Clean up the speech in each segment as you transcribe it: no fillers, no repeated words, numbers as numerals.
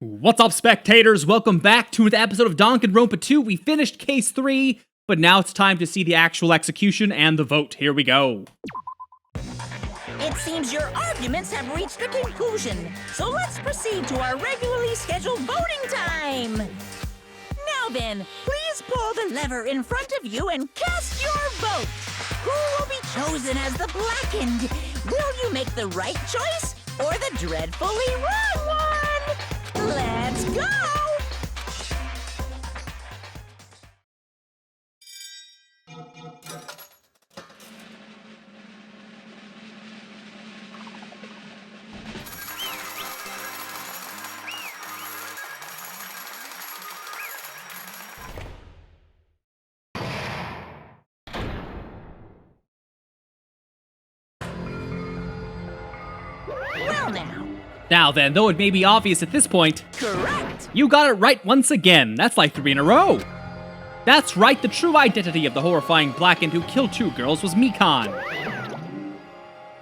What's up, spectators? Welcome back to another episode of Danganronpa 2. We finished Case 3, but now it's time to see the actual execution and the vote. Here we go. It seems your arguments have reached a conclusion, so let's proceed to our regularly scheduled voting time. Now then, please pull the lever in front of you and cast your vote. Who will be chosen as the blackened? Will you make the right choice or the dreadfully wrong one? Let's go! Well Now then, though it may be obvious at this point, correct! you got it right once again. That's like 3 in a row. That's right, the true identity of the horrifying blackened who killed 2 girls was Mikan.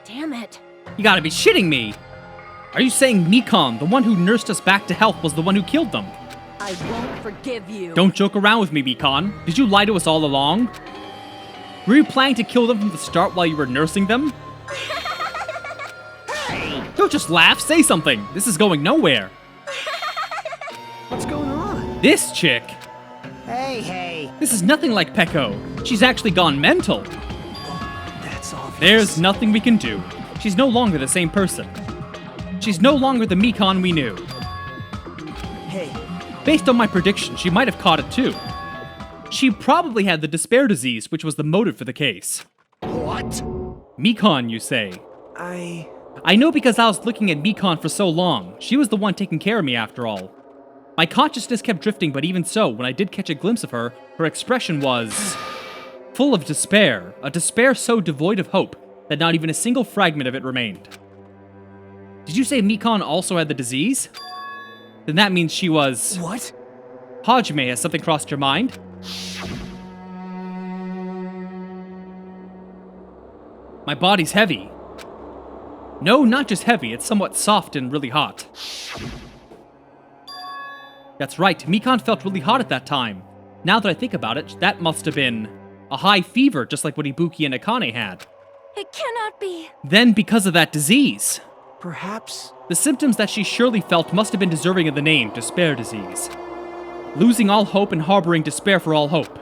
Damn it. You gotta be shitting me. Are you saying Mikan, the one who nursed us back to health, was the one who killed them? I won't forgive you. Don't joke around with me, Mikan. Did you lie to us all along? Were you planning to kill them from the start while you were nursing them? Don't just laugh, say something. This is going nowhere. What's going on? This chick. Hey. This is nothing like Peko. She's actually gone mental. That's obvious. There's nothing we can do. She's no longer the same person. She's no longer the Mikan we knew. Hey. Based on my prediction, she might have caught it too. She probably had the despair disease, which was the motive for the case. What? Mikan, you say? I know because I was looking at Mikan for so long. She was the one taking care of me after all. My consciousness kept drifting, but even so, when I did catch a glimpse of her, her expression was full of despair. A despair so devoid of hope that not even a single fragment of it remained. Did you say Mikan also had the disease? Then that means she was... What? Hajime, has something crossed your mind? My body's heavy. No, not just heavy, it's somewhat soft and really hot. That's right, Mikan felt really hot at that time. Now that I think about it, that must have been a high fever, just like what Ibuki and Akane had. It cannot be. Then, because of that disease, Perhaps. the symptoms that she surely felt must have been deserving of the name despair disease. Losing all hope and harboring despair for all hope.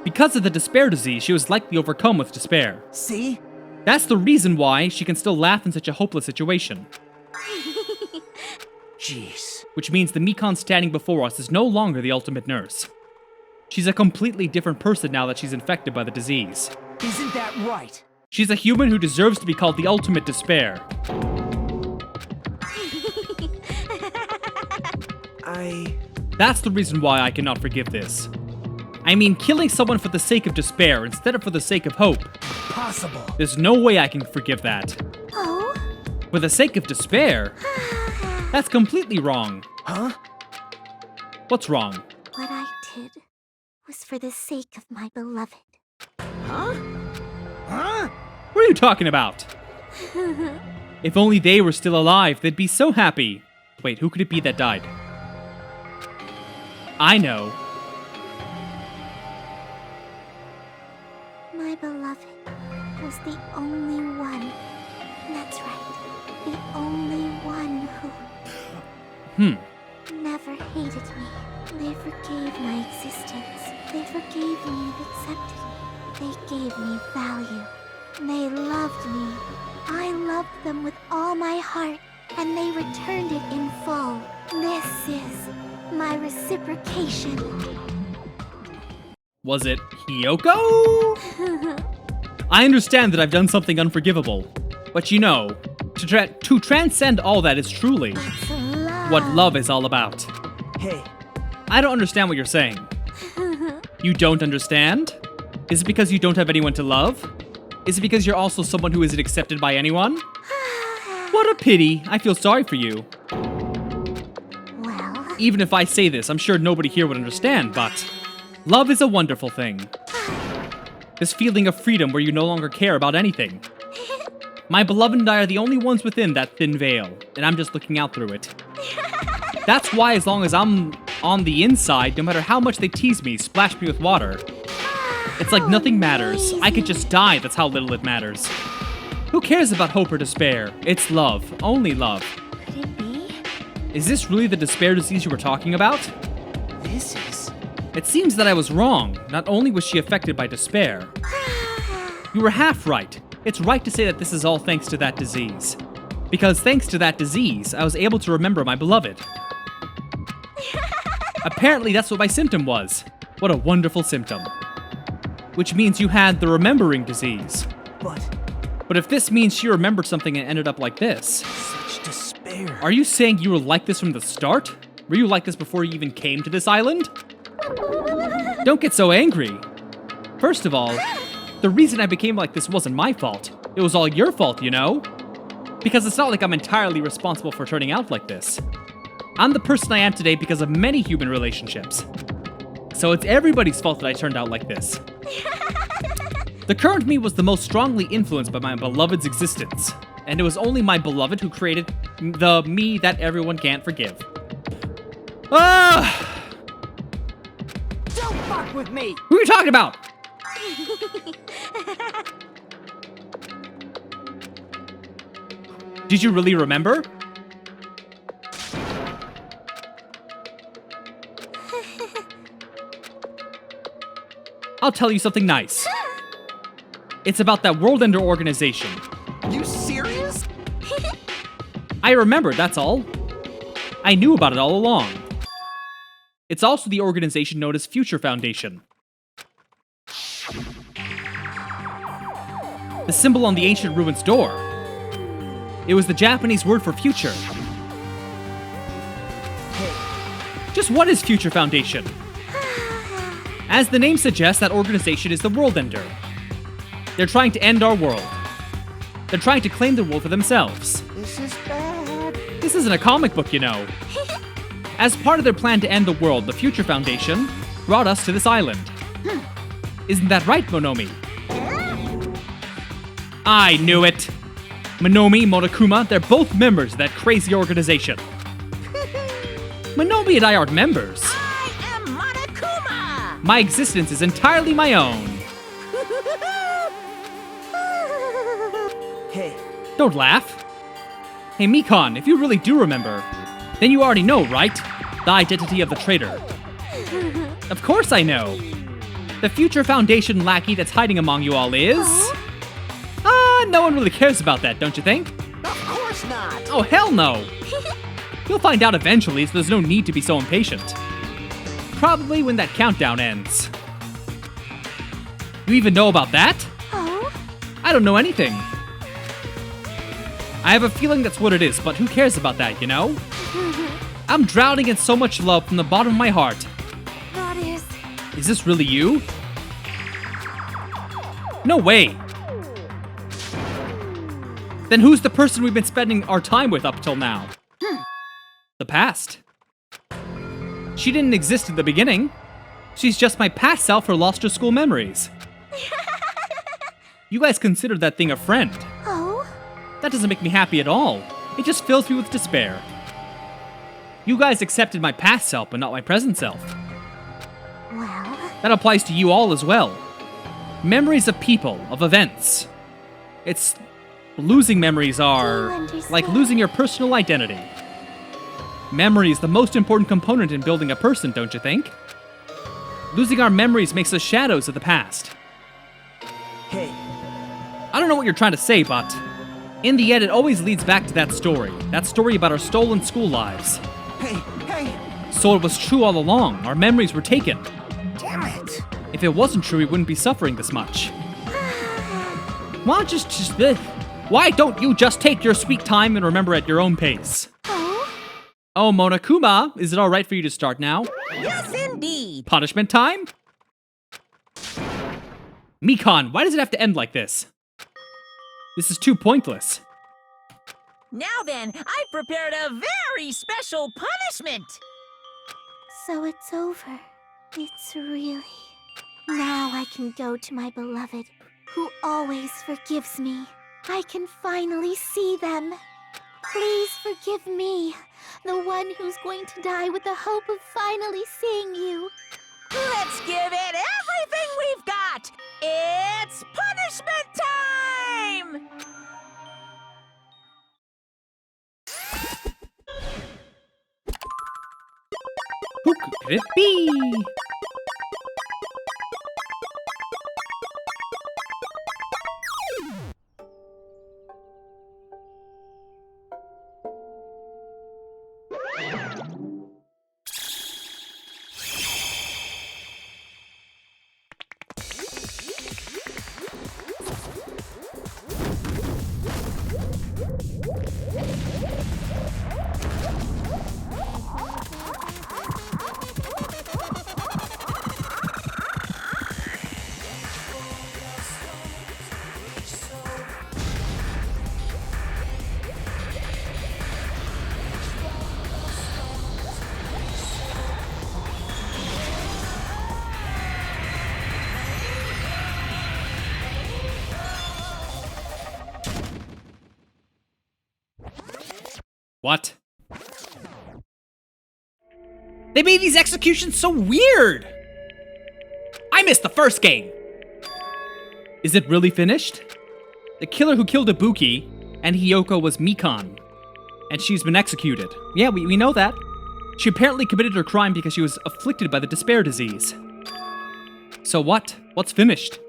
Because of the despair disease, she was likely overcome with despair. See? That's the reason why she can still laugh in such a hopeless situation. Jeez. Which means the Mikan standing before us is no longer the ultimate nurse. She's a completely different person now that she's infected by the disease. Isn't that right? She's a human who deserves to be called the ultimate despair. That's the reason why I cannot forgive this. I mean, killing someone for the sake of despair instead of for the sake of hope. Possible. There's no way I can forgive that. Oh? For the sake of despair? That's completely wrong. Huh? What's wrong? What I did was for the sake of my beloved. Huh? Huh? What are you talking about? If only they were still alive, they'd be so happy. Wait, who could it be that died? I know. My beloved was the only one. That's right. The only one who never hated me. They forgave my existence. They forgave me and accepted me. They gave me value. They loved me. I loved them with all my heart, and they returned it in full. This is my reciprocation. Was it Hiyoko? I understand that I've done something unforgivable, but you know, to transcend all that is truly It's love. what love is all about. Hey. I don't understand what you're saying. You don't understand? Is it because you don't have anyone to love? Is it because you're also someone who isn't accepted by anyone? What a pity. I feel sorry for you. Well, Even if I say this, I'm sure nobody here would understand, but love is a wonderful thing. This feeling of freedom where you no longer care about anything. My beloved and I are the only ones within that thin veil, and I'm just looking out through it. That's why as long as I'm on the inside, no matter how much they tease me, splash me with water, it's like nothing matters. I could just die, that's how little it matters. Who cares about hope or despair? It's love. Only love. Could it be? Is this really the despair disease you were talking about? This is... It seems that I was wrong. Not only was she affected by despair. You were half right. It's right to say that this is all thanks to that disease. Because thanks to that disease, I was able to remember my beloved. Apparently that's what my symptom was. What a wonderful symptom. Which means you had the remembering disease. But if this means she remembered something and ended up like this... Such despair. Are you saying you were like this from the start? Were you like this before you even came to this island? Don't get so angry. First of all, the reason I became like this wasn't my fault. It was all your fault, you know? Because it's not like I'm entirely responsible for turning out like this. I'm the person I am today because of many human relationships. So it's everybody's fault that I turned out like this. The current me was the most strongly influenced by my beloved's existence. And it was only my beloved who created the me that everyone can't forgive. Ah! Don't fuck with me! Who are you talking about? Did you really remember? I'll tell you something nice. It's about that World Ender organization. You serious? I remembered, that's all. I knew about it all along. It's also the organization known as Future Foundation. The symbol on the ancient ruins door. It was the Japanese word for future. Just what is Future Foundation? As the name suggests, that organization is the World Ender. They're trying to end our world. They're trying to claim the world for themselves. This is bad. This isn't a comic book, you know. As part of their plan to end the world, the Future Foundation brought us to this island. Isn't that right, Monomi? I knew it! Monomi, Monokuma, they're both members of that crazy organization. Monomi and I aren't members. I am Monokuma! My existence is entirely my own. Hey, Don't laugh. Hey, Mikan, if you really do remember, then you already know, right? The identity of the traitor. Of course I know. The Future Foundation lackey that's hiding among you all is... no one really cares about that, don't you think? of course not. Oh, hell no! You'll find out eventually, so there's no need to be so impatient. Probably when that countdown ends. You even know about that? Oh? I don't know anything. I have a feeling that's what it is, but who cares about that, you know? I'm drowning in so much love from the bottom of my heart. That is... Is this really you? No way! Then who's the person we've been spending our time with up till now? The past. She didn't exist at the beginning. She's just my past self who lost her school memories. You guys consider that thing a friend. Oh? That doesn't make me happy at all. It just fills me with despair. You guys accepted my past self, but not my present self. Well... That applies to you all as well. Memories of people, of events. It's... Losing memories are... like losing your personal identity. Memory is the most important component in building a person, don't you think? Losing our memories makes us shadows of the past. Hey, I don't know what you're trying to say, but... in the end, it always leads back to that story. That story about our stolen school lives. hey, hey! So it was true all along. Our memories were taken. Damn it! If it wasn't true, we wouldn't be suffering this much. Why don't you just take your sweet time and remember at your own pace? Oh? Oh, Monokuma, is it alright for you to start now? Yes, indeed. Punishment time? Mikan, why does it have to end like this? This is too pointless. Now then, I've prepared a very special punishment. So it's over. It's really... Now I can go to my beloved, who always forgives me. I can finally see them. Please forgive me, the one who's going to die with the hope of finally seeing you. Let's give it everything we've got! It's punishment time! Who could it be? What? They made these executions so weird! I missed the first game! Is it really finished? The killer who killed Ibuki and Hiyoko was Mikan, and she's been executed. Yeah, we know that. She apparently committed her crime because she was afflicted by the despair disease. So what? What's finished?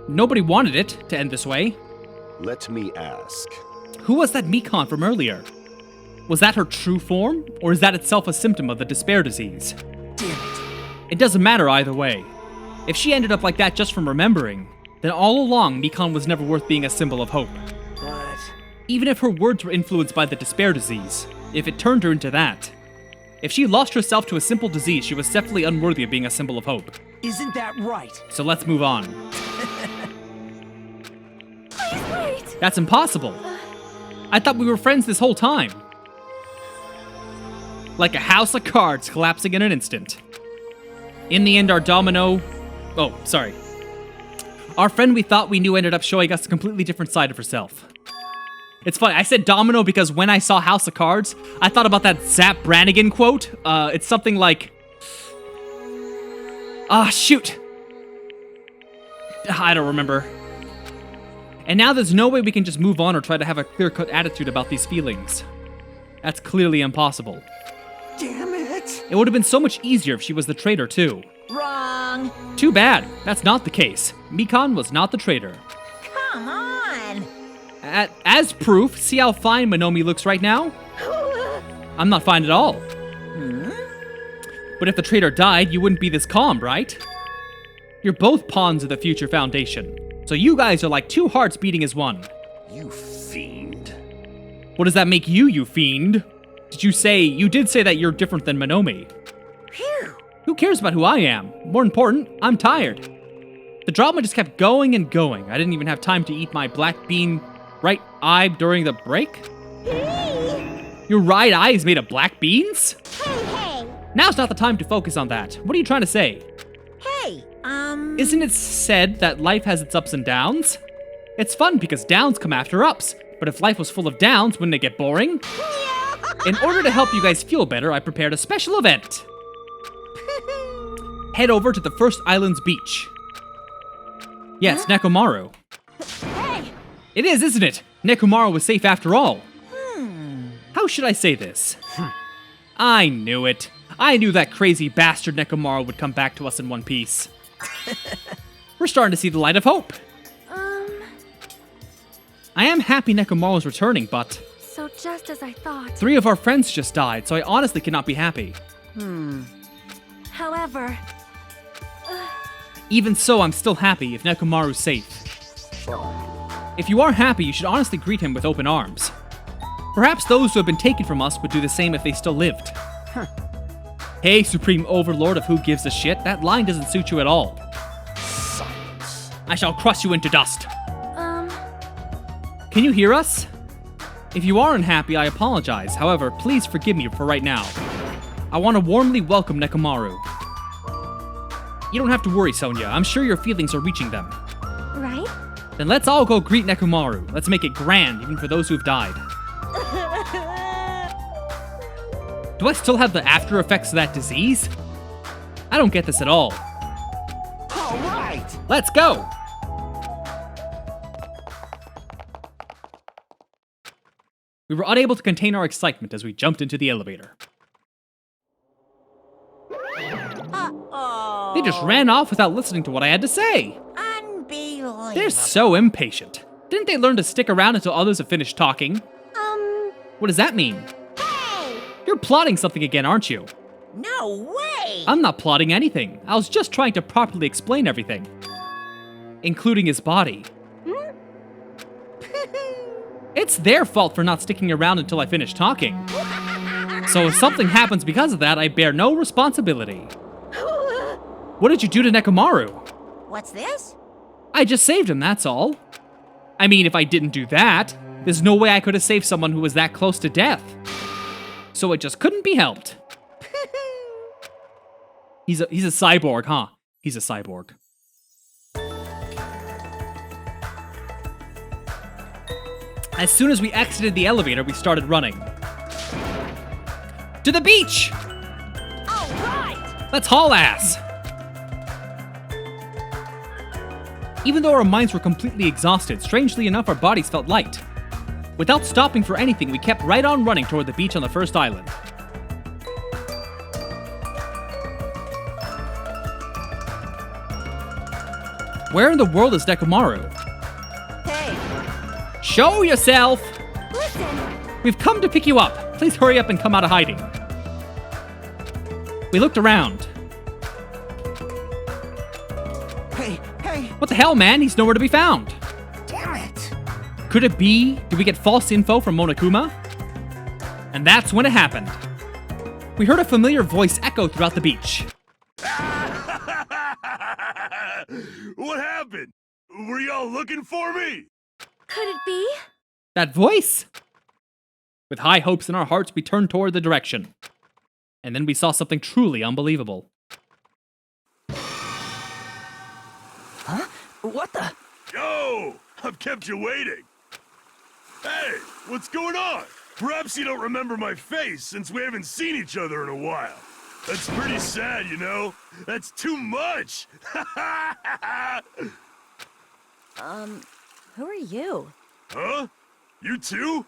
Nobody wanted it to end this way. Let me ask. Who was that Mikan from earlier? Was that her true form, or is that itself a symptom of the despair disease? Damn it. It doesn't matter either way. If she ended up like that just from remembering, then all along Mikan was never worth being a symbol of hope. But Even if her words were influenced by the despair disease, if it turned her into that. If she lost herself to a simple disease, she was definitely unworthy of being a symbol of hope. isn't that right? So let's move on. Please wait. That's impossible. I thought we were friends this whole time. Like a house of cards collapsing in an instant. In the end, our domino... Oh, sorry. Our friend we thought we knew ended up showing us a completely different side of herself. It's funny, I said domino because when I saw House of Cards, I thought about that Zap Brannigan quote. It's something like... shoot. I don't remember. And now there's no way we can just move on or try to have a clear-cut attitude about these feelings. That's clearly impossible. Damn it! It would have been so much easier if she was the traitor, too. Wrong. Too bad. That's not the case. Mikan was not the traitor. Come on. As proof, see how fine Monomi looks right now? I'm not fine at all. But if the traitor died, you wouldn't be this calm, right? You're both pawns of the future Foundation. So you guys are like two hearts beating as one. You fiend. What does that make you, you fiend? You did say that you're different than Monomi. Phew! Who cares about who I am? More important, I'm tired. The drama just kept going and going. I didn't even have time to eat my black bean right eye during the break. Your right eye is made of black beans? Hey! Now's not the time to focus on that. What are you trying to say? Hey, Isn't it said that life has its ups and downs? It's fun because downs come after ups, but if life was full of downs, wouldn't it get boring? In order to help you guys feel better, I prepared a special event. Head over to the First Island's beach. Yes, Nekomaru. hey. It is, isn't it? Nekomaru was safe after all. How should I say this? I knew it. I knew that crazy bastard Nekomaru would come back to us in one piece. We're starting to see the light of hope. I am happy Nekomaru's returning, but So just as I thought. 3 of our friends just died, so I honestly cannot be happy. However, Even so, I'm still happy if Nekomaru's safe. If you are happy, you should honestly greet him with open arms. Perhaps those who have been taken from us would do the same if they still lived. Hey, Supreme Overlord of Who Gives a Shit, that line doesn't suit you at all. Silence. I shall crush you into dust. Can you hear us? If you are unhappy, I apologize. However, please forgive me for right now. I want to warmly welcome Nekomaru. You don't have to worry, Sonia. I'm sure your feelings are reaching them. right? Then let's all go greet Nekomaru. Let's make it grand, even for those who've died. Do I still have the after effects of that disease? I don't get this at all. All right. Let's go! We were unable to contain our excitement as we jumped into the elevator. Uh-oh. They just ran off without listening to what I had to say. Unbelievable. They're so impatient. Didn't they learn to stick around until others have finished talking? What does that mean? Hey! You're plotting something again, aren't you? No way! I'm not plotting anything. I was just trying to properly explain everything. Including his body. It's their fault for not sticking around until I finish talking. So if something happens because of that, I bear no responsibility. What did you do to Nekomaru? What's this? I just saved him, that's all. I mean, if I didn't do that, there's no way I could have saved someone who was that close to death. So it just couldn't be helped. He's a cyborg, huh? He's a cyborg. As soon as we exited the elevator, we started running. To the beach! All right! Let's haul ass! Even though our minds were completely exhausted, strangely enough, our bodies felt light. Without stopping for anything, we kept right on running toward the beach on the first island. Where in the world is Nekomaru? Hey, Show yourself! listen! We've come to pick you up. Please hurry up and come out of hiding. We looked around. Hey, What the hell, man? He's nowhere to be found. damn it. Could it be? Did we get false info from Monokuma? And that's when it happened. We heard a familiar voice echo throughout the beach. What happened? Were y'all looking for me? Could it be? That voice? With high hopes in our hearts, we turned toward the direction. And then we saw something truly unbelievable. What the? Yo, I've kept you waiting. Hey, what's going on? Perhaps you don't remember my face since we haven't seen each other in a while. That's pretty sad, you know? That's too much! Who are you? Huh? You too?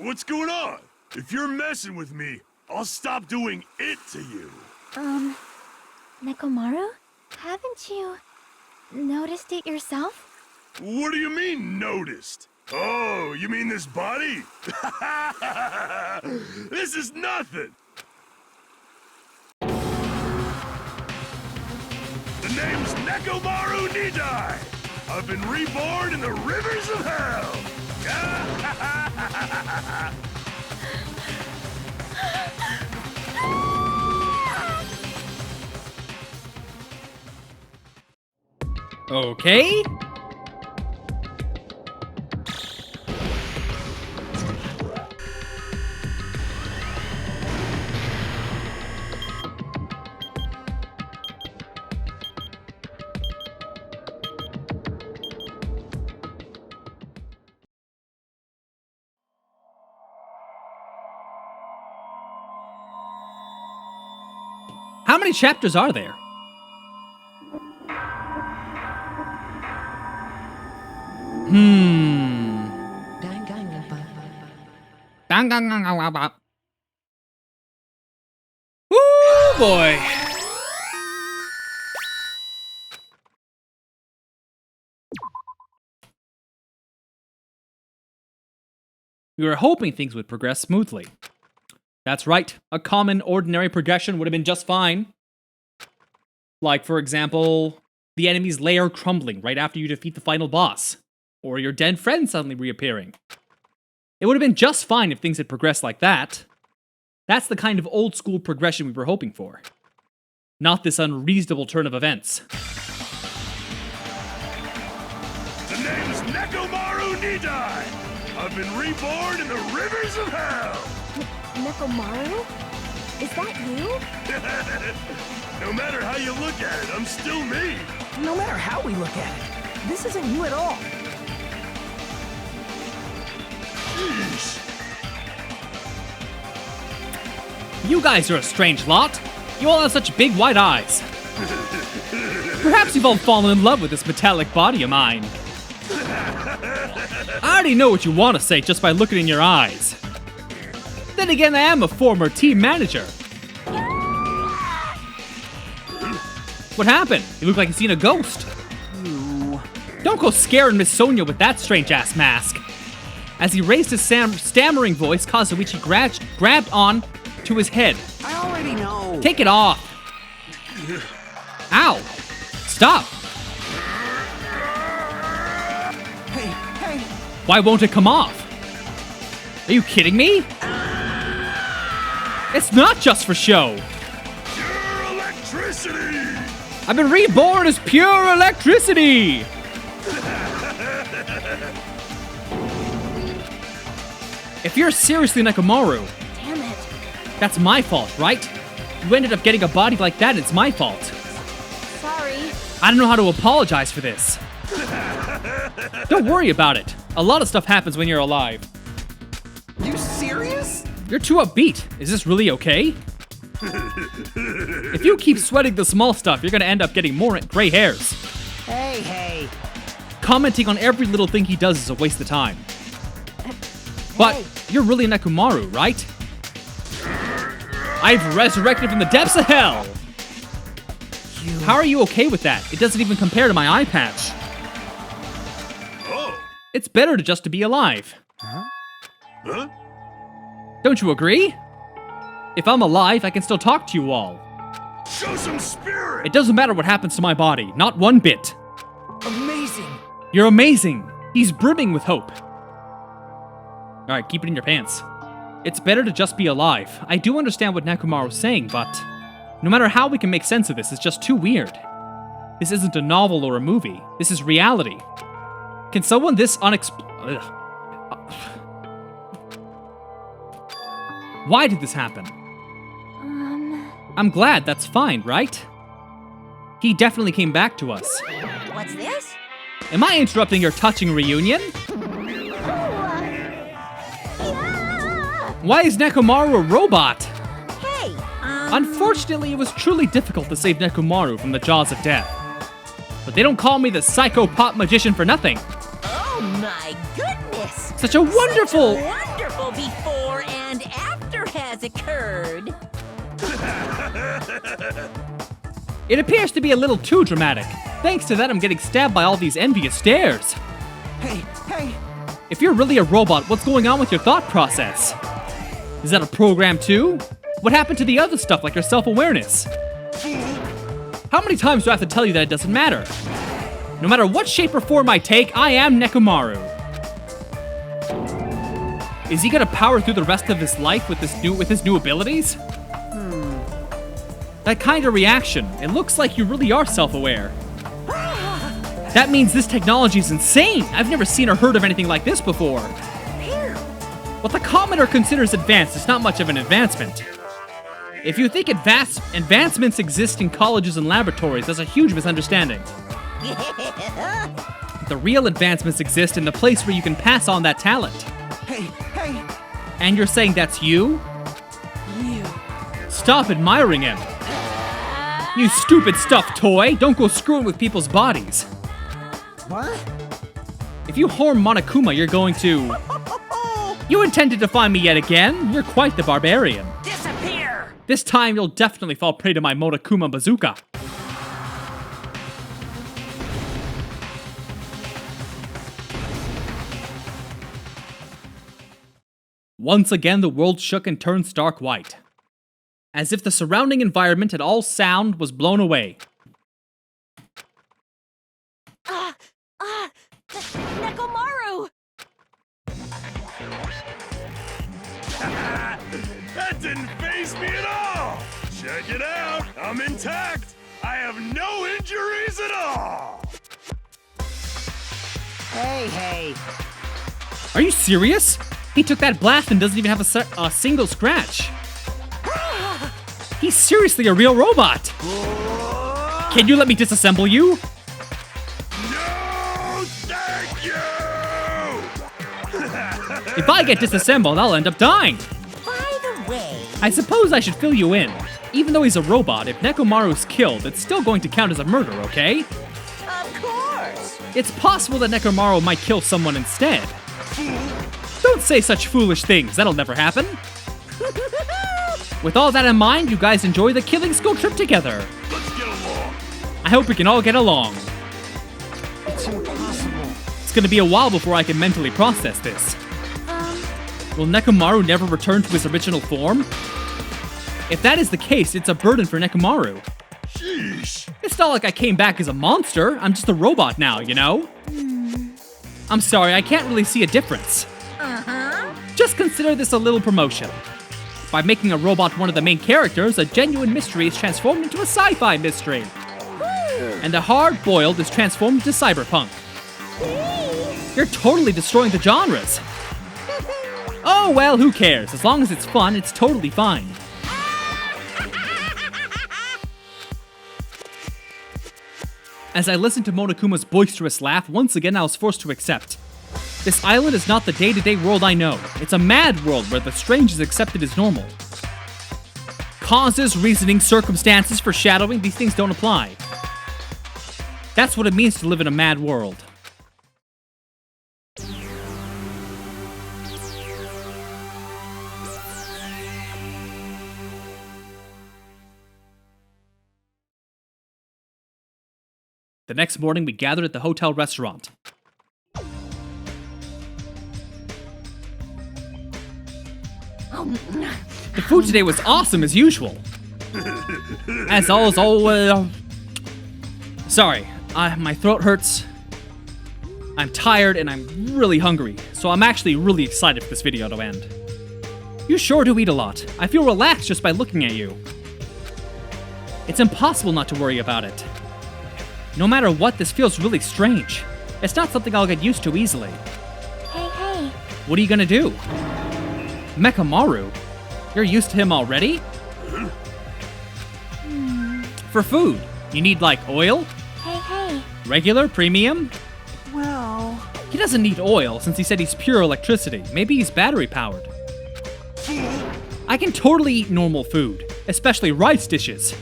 What's going on? If you're messing with me, I'll stop doing it to you. Nekomaru? Haven't you noticed it yourself? What do you mean, noticed? Oh, you mean this body? This is nothing! The name's Nekomaru Nidai! I've been reborn in the rivers of hell! Okay. How many chapters are there? Danganronpa. Woo boy. We were hoping things would progress smoothly. That's right, a common, ordinary progression would have been just fine. Like, for example, the enemy's lair crumbling right after you defeat the final boss, or your dead friend suddenly reappearing. It would have been just fine if things had progressed like that. That's the kind of old-school progression we were hoping for. Not this unreasonable turn of events. The name's Nekomaru Nidai! I've been reborn in the rivers of hell! Nekomaru? Is that you? No matter how you look at it, I'm still me! No matter how we look at it, this isn't you at all. Sheesh. You guys are a strange lot. You all have such big white eyes. Perhaps you've all fallen in love with this metallic body of mine. I already know what you want to say just by looking in your eyes. Then again, I am a former team manager. What happened? You look like you've seen a ghost. Don't go scaring Miss Sonia with that strange-ass mask. As he raised his stammering voice, Kazuichi grabbed on to his head. I already know. Take it off. Ow. Stop. Hey. Why won't it come off? Are you kidding me? It's not just for show. Pure electricity! I've been reborn as pure electricity. If you're seriously Nekomaru, Damn it. that's my fault, right? You ended up getting a body like that, and it's my fault. Sorry. I don't know how to apologize for this. Don't worry about it. A lot of stuff happens when you're alive. You serious? You're too upbeat. Is this really okay? If you keep sweating the small stuff, you're gonna end up getting more gray hairs. Hey. Commenting on every little thing he does is a waste of time. But you're really Nekomaru, right? I've resurrected from the depths of hell! How are you okay with that? It doesn't even compare to my eye patch. Oh. It's better to be alive. Huh? Don't you agree? If I'm alive, I can still talk to you all. Show some spirit! It doesn't matter what happens to my body, not one bit. Amazing. You're amazing. He's brimming with hope. Alright, keep it in your pants. It's better to just be alive. I do understand what Nekomaru's saying, but no matter how we can make sense of this, it's just too weird. This isn't a novel or a movie. This is reality. Can someone this Why did this happen? I'm glad, that's fine, right? He definitely came back to us. What's this? Am I interrupting your touching reunion? Why is Nekomaru a robot? Hey, Unfortunately, it was truly difficult to save Nekomaru from the jaws of death. But they don't call me the psycho pop magician for nothing. oh my goodness! Such a wonderful... Such a wonderful before and after has occurred. It appears to be a little too dramatic. Thanks to that, I'm getting stabbed by all these envious stares. Hey. If you're really a robot, what's going on with your thought process? Is that a program too? What happened to the other stuff like your self-awareness? How many times do I have to tell you that it doesn't matter? No matter what shape or form I take, I am Nekomaru. Is he gonna power through the rest of his life with his new abilities? That kind of reaction, it looks like you really are self-aware. That means this technology is insane! I've never seen or heard of anything like this before. What the commenter considers advanced is not much of an advancement. If you think advancements exist in colleges and laboratories, that's a huge misunderstanding. The real advancements exist in the place where you can pass on that talent. Hey. And you're saying that's you? You. Stop admiring him. You stupid stuffed toy! Don't go screwing with people's bodies. What? If you harm Monokuma, you're going to... You intended to find me yet again? You're quite the barbarian. Disappear! This time, you'll definitely fall prey to my Monokuma bazooka. Once again, the world shook and turned stark white, as if the surrounding environment and all sound was blown away. Nekomaru! That didn't faze me at all! Check it out! I'm intact! I have no injuries at all! Hey. Are you serious? He took that blast and doesn't even have a single scratch. He's seriously a real robot. Can you let me disassemble you? No, thank you! If I get disassembled, I'll end up dying. By the way, I suppose I should fill you in. Even though he's a robot, if Nekomaru's killed, it's still going to count as a murder, okay? Of course. It's possible that Nekomaru might kill someone instead. Don't say such foolish things, that'll never happen. With all that in mind, you guys enjoy the killing school trip together. Let's get along. I hope we can all get along. It's impossible. It's gonna be a while before I can mentally process this. Will Nekomaru never return to his original form? If that is the case, it's a burden for Nekomaru. Sheesh. It's not like I came back as a monster, I'm just a robot now, you know? I'm sorry, I can't really see a difference. Just consider this a little promotion. By making a robot one of the main characters, a genuine mystery is transformed into a sci-fi mystery. And a hard-boiled is transformed into cyberpunk. You're totally destroying the genres. Oh well, who cares? As long as it's fun, it's totally fine. As I listened to Monokuma's boisterous laugh, once again I was forced to accept. This island is not the day-to-day world I know. It's a mad world where the strange is accepted as normal. Causes, reasoning, circumstances, foreshadowing, these things don't apply. That's what it means to live in a mad world. The next morning, we gathered at the hotel restaurant. The food today was awesome as usual. As always, sorry, my throat hurts. I'm tired and I'm really hungry, so I'm actually really excited for this video to end. You sure do eat a lot. I feel relaxed just by looking at you. It's impossible not to worry about it. No matter what, this feels really strange. It's not something I'll get used to easily. Hey. What are you gonna do? Nekomaru? You're used to him already? For food, you need like oil? Hey. Regular? Premium? Well, He doesn't need oil since he said he's pure electricity. Maybe he's battery powered. I can totally eat normal food, especially rice dishes.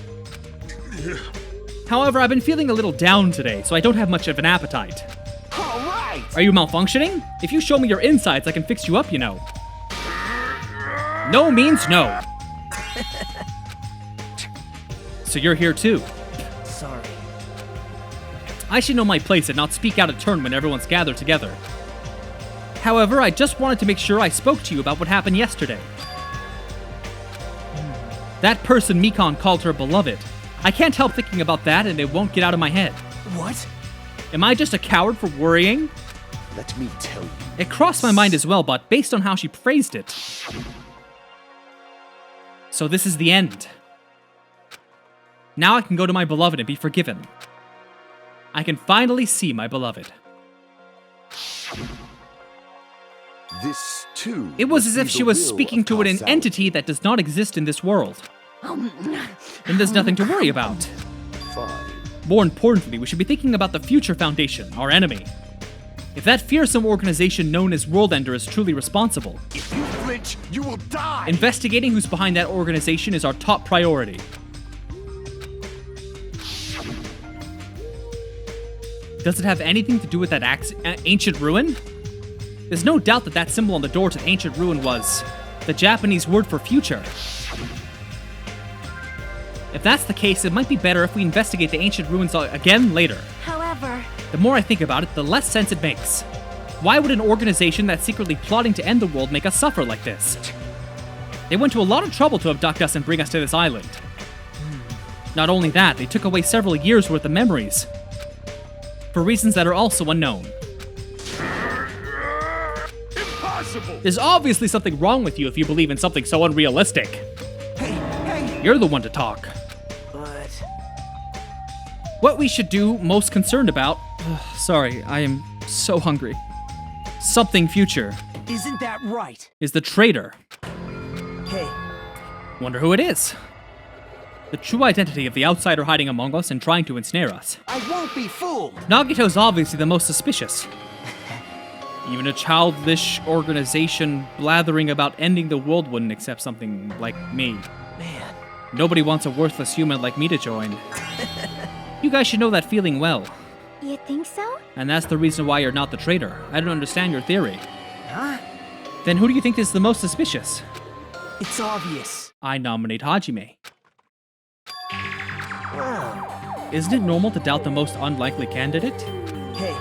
However, I've been feeling a little down today, so I don't have much of an appetite. all right. Are you malfunctioning? If you show me your insides, I can fix you up, you know. No means no. So you're here too. Sorry. I should know my place and not speak out of turn when everyone's gathered together. However, I just wanted to make sure I spoke to you about what happened yesterday. That person Mikan called her beloved. I can't help thinking about that and it won't get out of my head. What? Am I just a coward for worrying? Let me tell you. It crossed my mind as well, but based on how she phrased it. So this is the end. Now I can go to my beloved and be forgiven. I can finally see my beloved. This too. It was as if must be she the was will speaking of to an Kazao. entity that does not exist in this world. And there's nothing to worry about. Fine. More importantly, we should be thinking about the Future Foundation, our enemy. If that fearsome organization known as World Ender is truly responsible, If you flinch, you will die. investigating who's behind that organization is our top priority. Does it have anything to do with that ancient ruin? There's no doubt that that symbol on the door to the ancient ruin was the Japanese word for future. If that's the case, it might be better if we investigate the ancient ruins again later. However, The more I think about it, the less sense it makes. Why would an organization that's secretly plotting to end the world make us suffer like this? They went to a lot of trouble to abduct us and bring us to this island. Not only that, they took away several years' worth of memories. For reasons that are also unknown. Impossible! There's obviously something wrong with you if you believe in something so unrealistic. Hey. You're the one to talk. But What we should do, most concerned about... sorry, I am so hungry. Something future isn't that right? is the traitor. Hey, Wonder who it is. The true identity of the outsider hiding among us and trying to ensnare us. I won't be fooled. Nagito's obviously the most suspicious. Even a childish organization blathering about ending the world wouldn't accept something like me. Man. Nobody wants a worthless human like me to join. You guys should know that feeling well. You think so? And that's the reason why you're not the traitor. I don't understand your theory. Huh? Then who do you think is the most suspicious? It's obvious. I nominate Hajime. Well, Isn't it normal to doubt the most unlikely candidate? hey,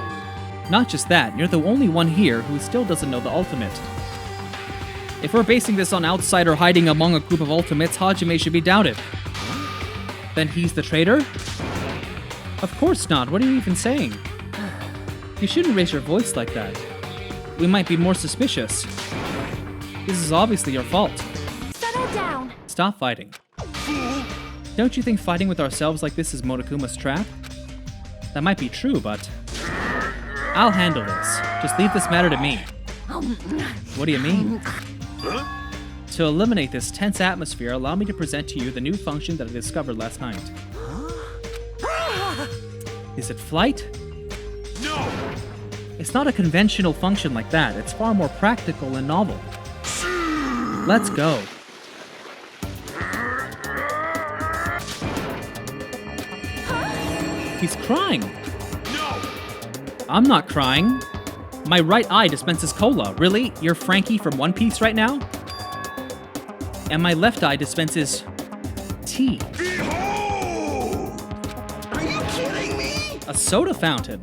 Not just that, you're the only one here who still doesn't know the ultimate. If we're basing this on outsider hiding among a group of ultimates, Hajime should be doubted. Then he's the traitor? Of course not, what are you even saying? You shouldn't raise your voice like that. We might be more suspicious. This is obviously your fault. Settle down. Stop fighting. Don't you think fighting with ourselves like this is Monokuma's trap? That might be true, but I'll handle this. Just leave this matter to me. What do you mean? To eliminate this tense atmosphere, allow me to present to you the new function that I discovered last night. Is it flight? No! It's not a conventional function like that. It's far more practical and novel. Let's go. He's crying. No! I'm not crying. My right eye dispenses cola. Really? You're Frankie from One Piece right now? And my left eye dispenses tea. Behold! are you kidding me? A soda fountain.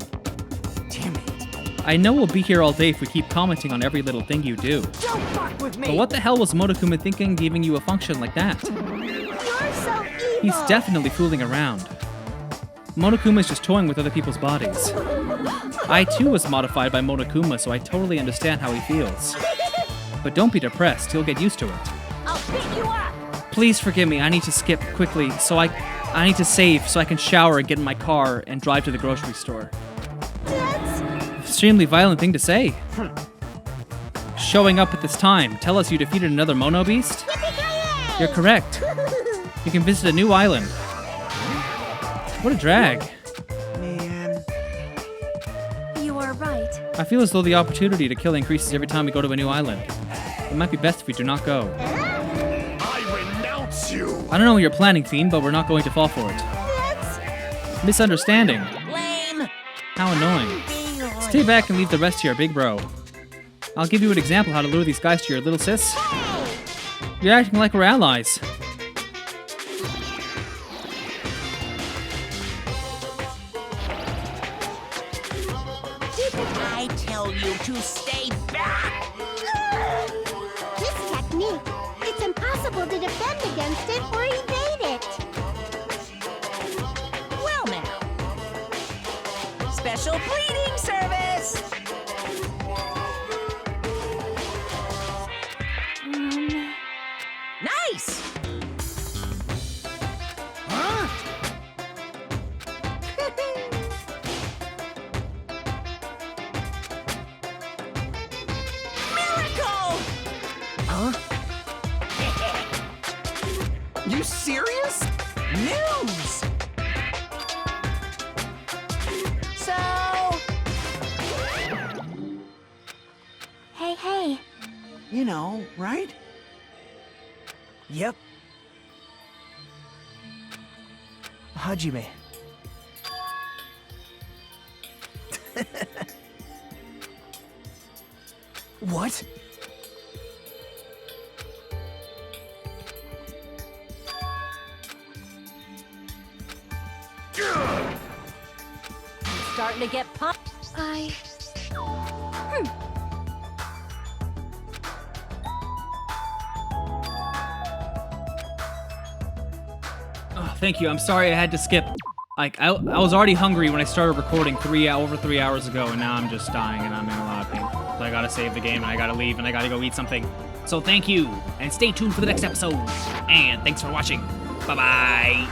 Damn it. I know we'll be here all day if we keep commenting on every little thing you do. Don't fuck with me. But what the hell was Monokuma thinking giving you a function like that? You're so evil. He's definitely fooling around. Monokuma's just toying with other people's bodies. I too was modified by Monokuma, so I totally understand how he feels. But don't be depressed, you'll get used to it. I'll pick you up. Please forgive me, I need to skip quickly, so I need to save so I can shower and get in my car and drive to the grocery store. That's Extremely violent thing to say. Showing up at this time, tell us you defeated another Mono Beast? yippee-ki-yay! You're correct. You can visit a new island. What a drag. Man. You are right. I feel as though the opportunity to kill increases every time we go to a new island. It might be best if we do not go. I renounce you! I don't know what you're planning, Fiend, but we're not going to fall for it. That's Misunderstanding. Lame. How annoying. Stay back and leave the rest to your big bro. I'll give you an example how to lure these guys to your little sis. You're acting like we're allies. I tell you to stay back. this technique. It's impossible to defend against it or evade it. Well now. Special pleading service. Nice. Huh? Miracle. Huh? You serious? News. So, Hey. You know, right? Yep. Hajime. What? starting to get pumped. Oh, thank you. I'm sorry I had to skip. Like, I was already hungry when I started recording over 3 hours ago, and now I'm just dying, and I'm in a lot of pain. So I gotta save the game, and I gotta leave, and I gotta go eat something. So thank you, and stay tuned for the next episode. And thanks for watching. Bye-bye.